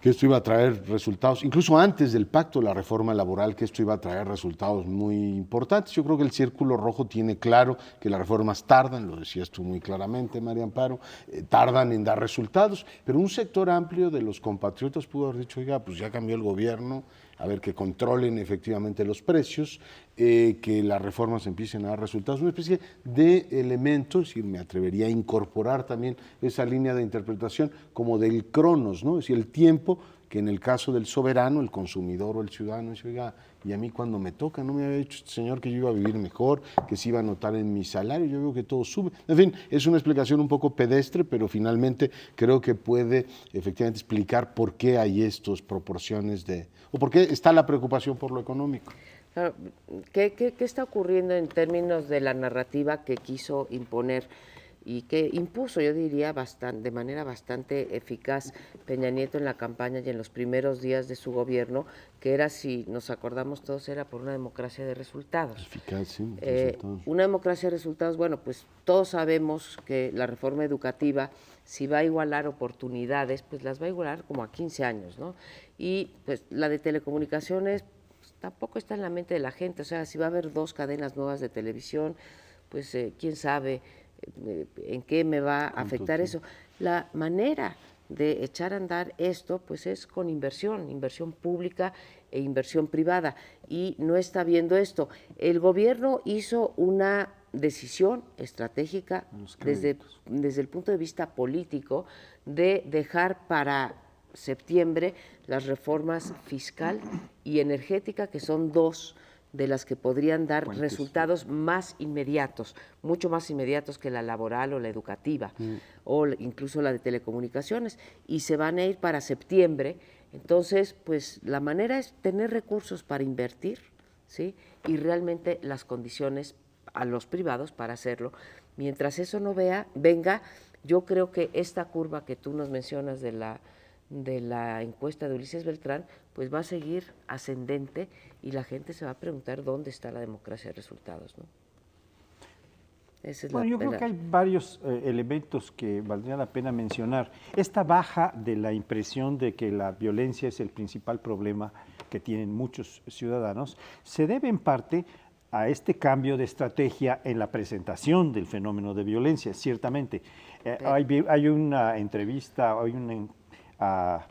que esto iba a traer resultados, incluso antes del pacto, la reforma laboral, que esto iba a traer resultados muy importantes. Yo creo que el Círculo Rojo tiene claro que las reformas tardan, lo decías tú muy claramente, María Amparo, tardan en dar resultados, pero un sector amplio de los compatriotas pudo haber dicho, oiga, pues ya cambió el gobierno, a ver que controlen efectivamente los precios, que las reformas empiecen a dar resultados, una especie de elemento, es decir, me atrevería a incorporar también esa línea de interpretación como del cronos, ¿no? Es decir, el tiempo que en el caso del soberano, el consumidor o el ciudadano, dice, oiga, y a mí cuando me toca, no me había dicho este señor que yo iba a vivir mejor, que se iba a notar en mi salario, yo veo que todo sube. En fin, es una explicación un poco pedestre, pero finalmente creo que puede efectivamente explicar por qué hay estas proporciones o por qué está la preocupación por lo económico. Claro, ¿qué está ocurriendo en términos de la narrativa que quiso imponer y que impuso, yo diría, de manera bastante eficaz Peña Nieto en la campaña y en los primeros días de su gobierno, que era, si nos acordamos todos, era por una democracia de resultados? Eficaz, sí, una democracia de resultados, bueno, pues todos sabemos que la reforma educativa, si va a igualar oportunidades, pues las va a igualar como a 15 años, ¿no? Y pues la de telecomunicaciones pues, tampoco está en la mente de la gente, o sea, si va a haber 2 cadenas nuevas de televisión, pues quién sabe en qué me va a afectar eso. La manera de echar a andar esto, pues es con inversión pública e inversión privada, y no está viendo esto. El gobierno hizo una decisión estratégica desde el punto de vista político de dejar para septiembre las reformas fiscal y energética, que son 2 de las que podrían dar resultados más inmediatos, mucho más inmediatos que la laboral o la educativa, o incluso la de telecomunicaciones, y se van a ir para septiembre. Entonces, pues la manera es tener recursos para invertir, ¿sí? Y realmente las condiciones a los privados para hacerlo. Mientras eso no venga, yo creo que esta curva que tú nos mencionas de la encuesta de Ulises Beltrán, pues va a seguir ascendente y la gente se va a preguntar dónde está la democracia de resultados, ¿no? Bueno, yo creo que hay varios elementos que valdría la pena mencionar. Esta baja de la impresión de que la violencia es el principal problema que tienen muchos ciudadanos se debe en parte a este cambio de estrategia en la presentación del fenómeno de violencia, ciertamente. Hay una entrevista, a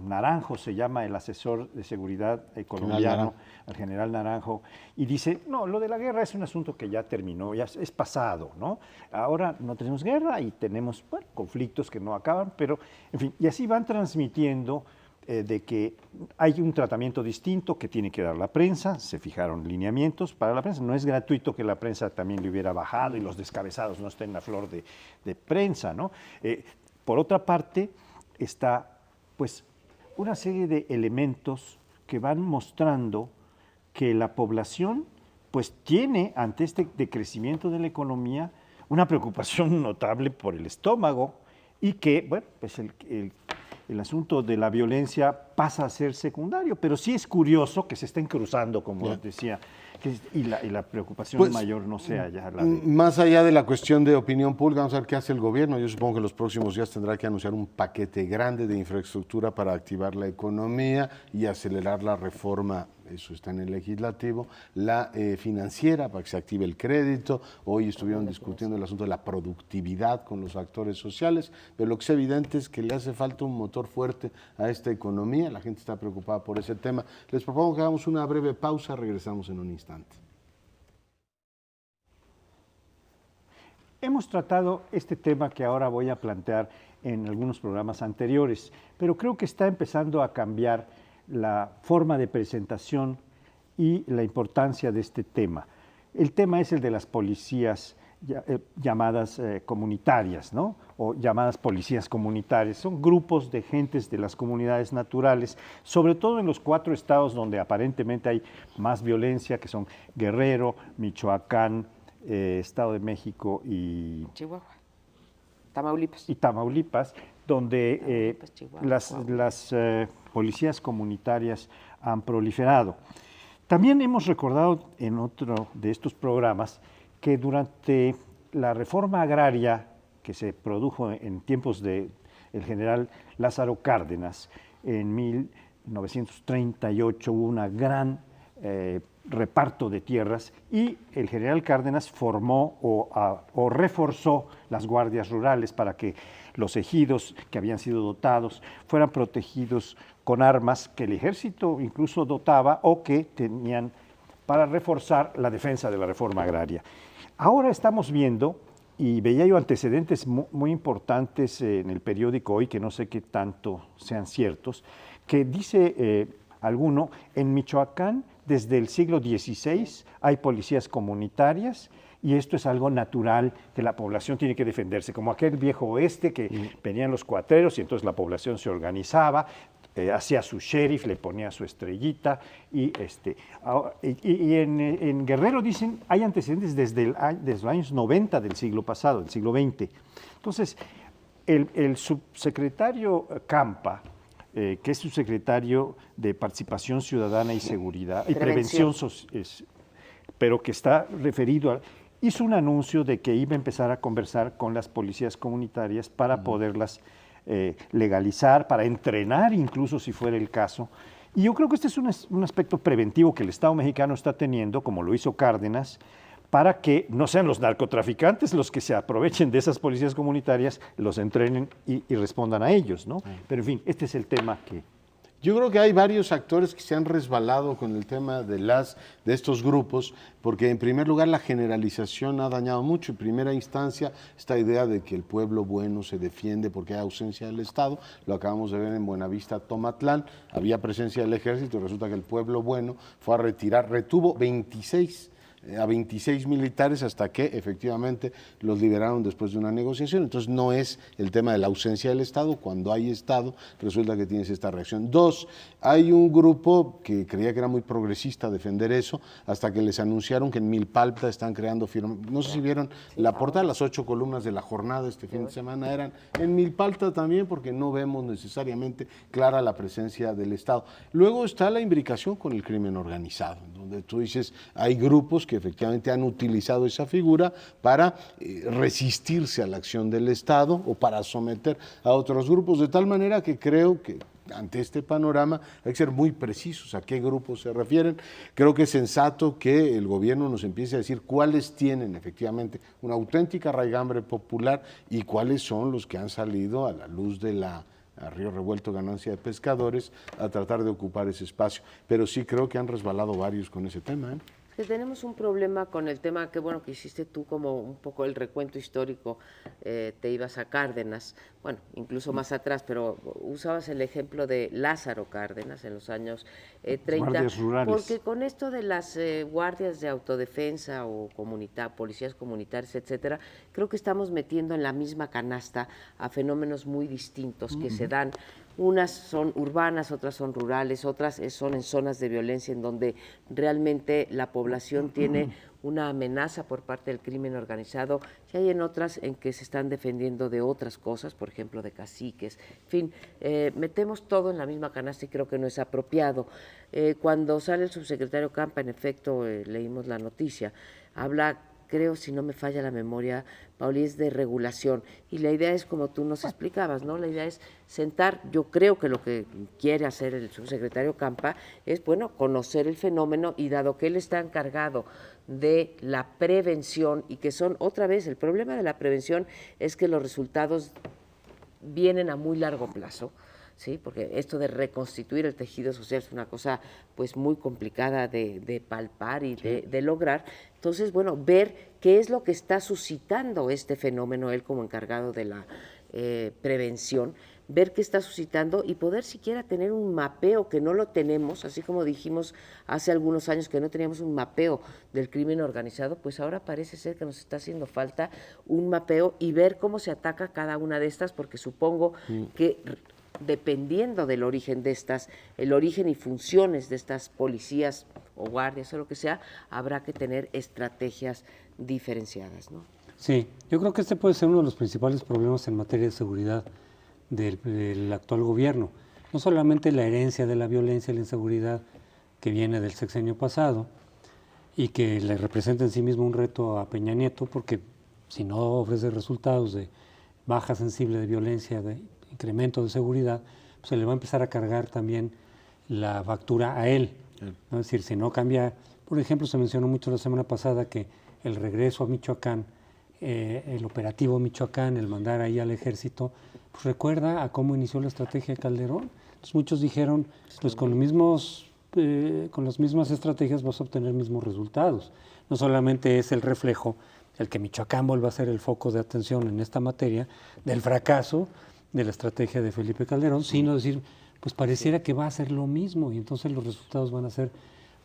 Naranjo, se llama el asesor de seguridad colombiano, al general Naranjo, y dice, no, lo de la guerra es un asunto que ya terminó, ya es pasado, ¿no? Ahora no tenemos guerra y tenemos, bueno, conflictos que no acaban, pero, en fin, y así van transmitiendo de que hay un tratamiento distinto que tiene que dar la prensa, se fijaron lineamientos para la prensa, no es gratuito que la prensa también le hubiera bajado y los descabezados no estén en la flor de prensa, ¿no? Por otra parte, está pues una serie de elementos que van mostrando que la población pues tiene ante este decrecimiento de la economía una preocupación notable por el estómago y que, bueno, pues el asunto de la violencia pasa a ser secundario, pero sí es curioso que se estén cruzando, como decía, y la preocupación pues, mayor no sea ya la de... Más allá de la cuestión de opinión pública, vamos a ver qué hace el gobierno. Yo supongo que en los próximos días tendrá que anunciar un paquete grande de infraestructura para activar la economía y acelerar la reforma eso está en el legislativo, la financiera para que se active el crédito. Hoy estuvieron discutiendo el asunto de la productividad con los actores sociales, pero lo que es evidente es que le hace falta un motor fuerte a esta economía. La gente está preocupada por ese tema. Les propongo que hagamos una breve pausa, regresamos en un instante. Hemos tratado este tema que ahora voy a plantear en algunos programas anteriores, pero creo que está empezando a cambiar la forma de presentación y la importancia de este tema. El tema es el de las policías llamadas comunitarias, ¿no? O llamadas policías comunitarias. Son grupos de gentes de las comunidades naturales, sobre todo en los 4 estados donde aparentemente hay más violencia, que son Guerrero, Michoacán, Estado de México y Chihuahua, Tamaulipas. Y Tamaulipas, donde las policías comunitarias han proliferado. También hemos recordado en otro de estos programas que durante la reforma agraria que se produjo en tiempos del general Lázaro Cárdenas, en 1938 hubo una gran reparto de tierras y el general Cárdenas formó o reforzó las guardias rurales para que los ejidos que habían sido dotados fueran protegidos con armas que el ejército incluso dotaba o que tenían para reforzar la defensa de la reforma agraria. Ahora estamos viendo, y veía yo antecedentes muy importantes en el periódico Hoy, que no sé qué tanto sean ciertos, que dice alguno, en Michoacán desde el siglo XVI hay policías comunitarias y esto es algo natural que la población tiene que defenderse, como aquel viejo oeste que venían los cuatreros y entonces la población se organizaba, hacía su sheriff, le ponía su estrellita y en Guerrero dicen hay antecedentes desde los años 90 del siglo pasado, del siglo XX. Entonces, el subsecretario Campa, que es subsecretario de Participación Ciudadana y Seguridad y Prevención pero que está referido a, hizo un anuncio de que iba a empezar a conversar con las policías comunitarias para poderlas legalizar, para entrenar incluso si fuera el caso. Y yo creo que este es un aspecto preventivo que el Estado mexicano está teniendo, como lo hizo Cárdenas, para que no sean los narcotraficantes los que se aprovechen de esas policías comunitarias, los entrenen y respondan a ellos, ¿no? Pero en fin, este es el tema que... Yo creo que hay varios actores que se han resbalado con el tema de estos grupos, porque en primer lugar la generalización ha dañado mucho. En primera instancia, esta idea de que el pueblo bueno se defiende porque hay ausencia del Estado, lo acabamos de ver en Buenavista, Tomatlán, había presencia del ejército, y resulta que el pueblo bueno fue a retirar, retuvo 26 militares hasta que efectivamente los liberaron después de una negociación. Entonces no es el tema de la ausencia del Estado, cuando hay Estado resulta que tienes esta reacción. 2, hay un grupo que creía que era muy progresista defender eso, hasta que les anunciaron que en Milpalta están creando firmas. No sé si vieron la portada, las 8 columnas de La Jornada este fin de semana eran en Milpalta también, porque no vemos necesariamente clara la presencia del Estado. Luego está la imbricación con el crimen organizado, donde tú dices, hay grupos que efectivamente han utilizado esa figura para resistirse a la acción del Estado o para someter a otros grupos, de tal manera que creo que ante este panorama hay que ser muy precisos a qué grupos se refieren. Creo que es sensato que el gobierno nos empiece a decir cuáles tienen efectivamente una auténtica raigambre popular y cuáles son los que han salido a la luz de a Río Revuelto, ganancia de pescadores, a tratar de ocupar ese espacio. Pero sí creo que han resbalado varios con ese tema, Que tenemos un problema con el tema, que bueno, que hiciste tú como un poco el recuento histórico, te ibas a Cárdenas, bueno, incluso más atrás, pero usabas el ejemplo de Lázaro Cárdenas en los años 30, guardias rurales. Porque con esto de las guardias de autodefensa o policías comunitarias, etcétera, creo que estamos metiendo en la misma canasta a fenómenos muy distintos que se dan. Unas son urbanas, otras son rurales, otras son en zonas de violencia en donde realmente la población tiene una amenaza por parte del crimen organizado, y hay en otras en que se están defendiendo de otras cosas, por ejemplo de caciques, en fin, metemos todo en la misma canasta y creo que no es apropiado. Cuando sale el subsecretario Campa, en efecto, leímos la noticia, habla creo, si no me falla la memoria, Pauli, es de regulación. Y la idea es, como tú nos explicabas, ¿no? La idea es sentar, yo creo que lo que quiere hacer el subsecretario Campa es, bueno, conocer el fenómeno, y dado que él está encargado de la prevención, y que son, otra vez, el problema de la prevención es que los resultados vienen a muy largo plazo, ¿sí? Porque esto de reconstituir el tejido social es una cosa pues muy complicada de palpar y de lograr. Entonces, bueno, ver qué es lo que está suscitando este fenómeno, él como encargado de la prevención, ver qué está suscitando y poder siquiera tener un mapeo, que no lo tenemos, así como dijimos hace algunos años que no teníamos un mapeo del crimen organizado, pues ahora parece ser que nos está haciendo falta un mapeo y ver cómo se ataca cada una de estas, porque supongo que dependiendo del origen de estas, el origen y funciones de estas policías o guardias o lo que sea, habrá que tener estrategias diferenciadas, ¿no? Sí, yo creo que este puede ser uno de los principales problemas en materia de seguridad del actual gobierno. No solamente la herencia de la violencia y la inseguridad que viene del sexenio pasado y que le representa en sí mismo un reto a Peña Nieto, porque si no ofrece resultados de baja sensible de violencia, de incremento de seguridad, pues se le va a empezar a cargar también la factura a él, ¿no? Es decir, si no cambia, por ejemplo, se mencionó mucho la semana pasada que el regreso a Michoacán, el operativo Michoacán, el mandar ahí al ejército, pues recuerda a cómo inició la estrategia de Calderón. Entonces muchos dijeron, pues con las mismas estrategias vas a obtener mismos resultados. No solamente es el reflejo, el que Michoacán vuelva a ser el foco de atención en esta materia, del fracaso de la estrategia de Felipe Calderón, sino decir, pues pareciera que va a ser lo mismo y entonces los resultados van a ser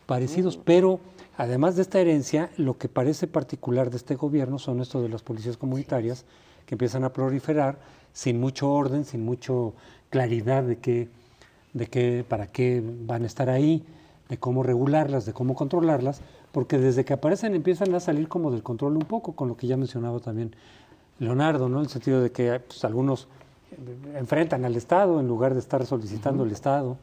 parecidos, pero además de esta herencia, lo que parece particular de este gobierno son esto de las policías comunitarias que empiezan a proliferar sin mucho orden, sin mucha claridad para qué van a estar ahí, de cómo regularlas, de cómo controlarlas, porque desde que aparecen empiezan a salir como del control un poco, con lo que ya mencionaba también Leonardo, ¿no? En el sentido de que pues, algunos enfrentan al Estado en lugar de estar solicitando el Estado,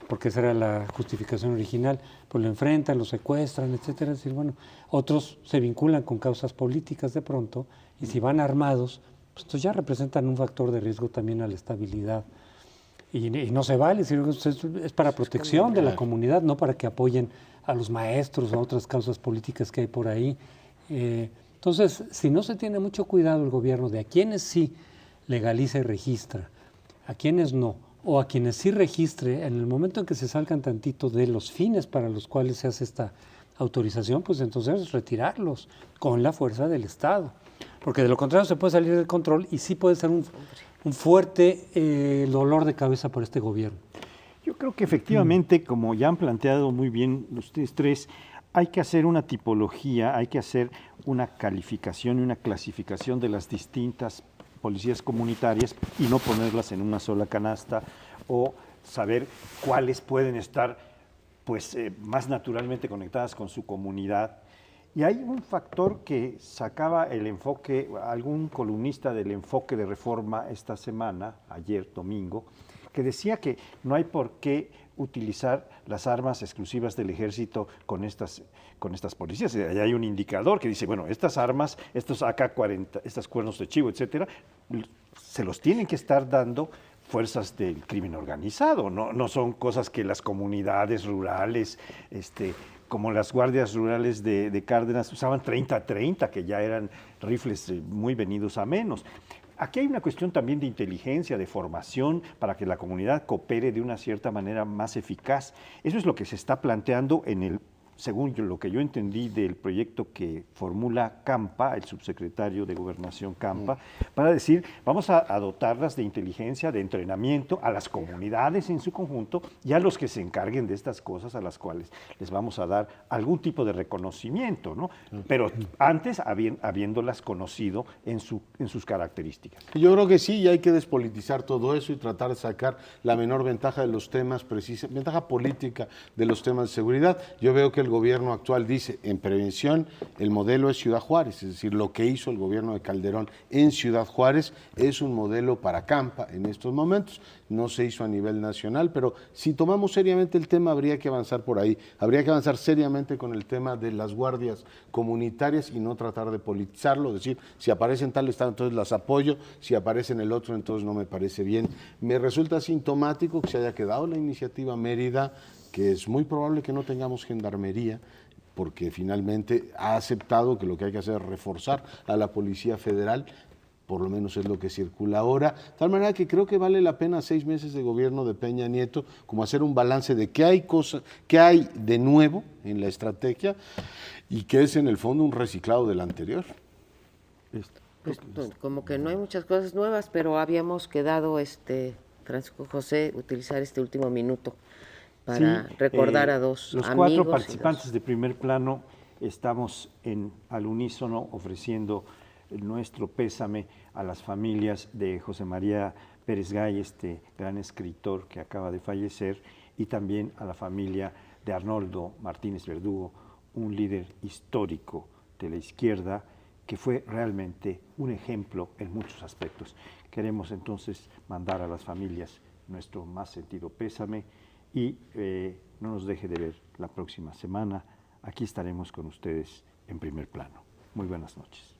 porque esa era la justificación original, pues lo enfrentan, lo secuestran, etcétera. Es decir, bueno, otros se vinculan con causas políticas de pronto, y si van armados, pues entonces ya representan un factor de riesgo también a la estabilidad. Y no se vale, es para protección de la comunidad, no para que apoyen a los maestros o a otras causas políticas que hay por ahí. Entonces, si no se tiene mucho cuidado el gobierno de a quienes sí legaliza y registra, a quienes no, o a quienes sí registre, en el momento en que se salgan tantito de los fines para los cuales se hace esta autorización, pues entonces retirarlos con la fuerza del Estado. Porque de lo contrario se puede salir del control y sí puede ser un fuerte dolor de cabeza para este gobierno. Yo creo que efectivamente, como ya han planteado muy bien ustedes tres, hay que hacer una tipología, hay que hacer una calificación y una clasificación de las distintas policías comunitarias y no ponerlas en una sola canasta, o saber cuáles pueden estar pues, más naturalmente conectadas con su comunidad. Y hay un factor que sacaba el enfoque, algún columnista del Enfoque de Reforma esta semana, ayer domingo, que decía que no hay por qué utilizar las armas exclusivas del ejército con estas policías. Allá hay un indicador que dice, bueno, estas armas, estos AK-40, estos cuernos de chivo, etcétera, se los tienen que estar dando fuerzas del crimen organizado, no son cosas que las comunidades rurales, como las guardias rurales de Cárdenas usaban 30-30, que ya eran rifles muy venidos a menos. Aquí hay una cuestión también de inteligencia, de formación, para que la comunidad coopere de una cierta manera más eficaz. Eso es lo que se está planteando según lo que yo entendí del proyecto que formula Campa, el subsecretario de Gobernación Campa, para decir, vamos a dotarlas de inteligencia, de entrenamiento a las comunidades en su conjunto y a los que se encarguen de estas cosas, a las cuales les vamos a dar algún tipo de reconocimiento, ¿no? Pero antes habiéndolas conocido en sus características. Yo creo que sí, y hay que despolitizar todo eso y tratar de sacar la menor ventaja de los temas, ventaja política de los temas de seguridad. Yo veo que el el gobierno actual dice, en prevención el modelo es Ciudad Juárez, es decir, lo que hizo el gobierno de Calderón en Ciudad Juárez es un modelo para Campa en estos momentos, no se hizo a nivel nacional, pero si tomamos seriamente el tema habría que avanzar por ahí, habría que avanzar seriamente con el tema de las guardias comunitarias y no tratar de politizarlo, decir, si aparece en tal estado entonces las apoyo, si aparece en el otro entonces no me parece bien. Me resulta sintomático que se haya quedado la iniciativa Mérida, que es muy probable que no tengamos gendarmería, porque finalmente ha aceptado que lo que hay que hacer es reforzar a la Policía Federal, por lo menos es lo que circula ahora, de tal manera que creo que vale la pena 6 meses de gobierno de Peña Nieto, como hacer un balance de qué hay de nuevo en la estrategia y qué es en el fondo un reciclado del anterior. Pues como que no hay muchas cosas nuevas, pero habíamos quedado, Francisco José, utilizar este último minuto para recordar a dos los amigos. 4 participantes de Primer Plano estamos al unísono ofreciendo nuestro pésame a las familias de José María Pérez Gay, este gran escritor que acaba de fallecer, y también a la familia de Arnoldo Martínez Verdugo, un líder histórico de la izquierda que fue realmente un ejemplo en muchos aspectos. Queremos entonces mandar a las familias nuestro más sentido pésame y no nos deje de ver la próxima semana. Aquí estaremos con ustedes en Primer Plano. Muy buenas noches.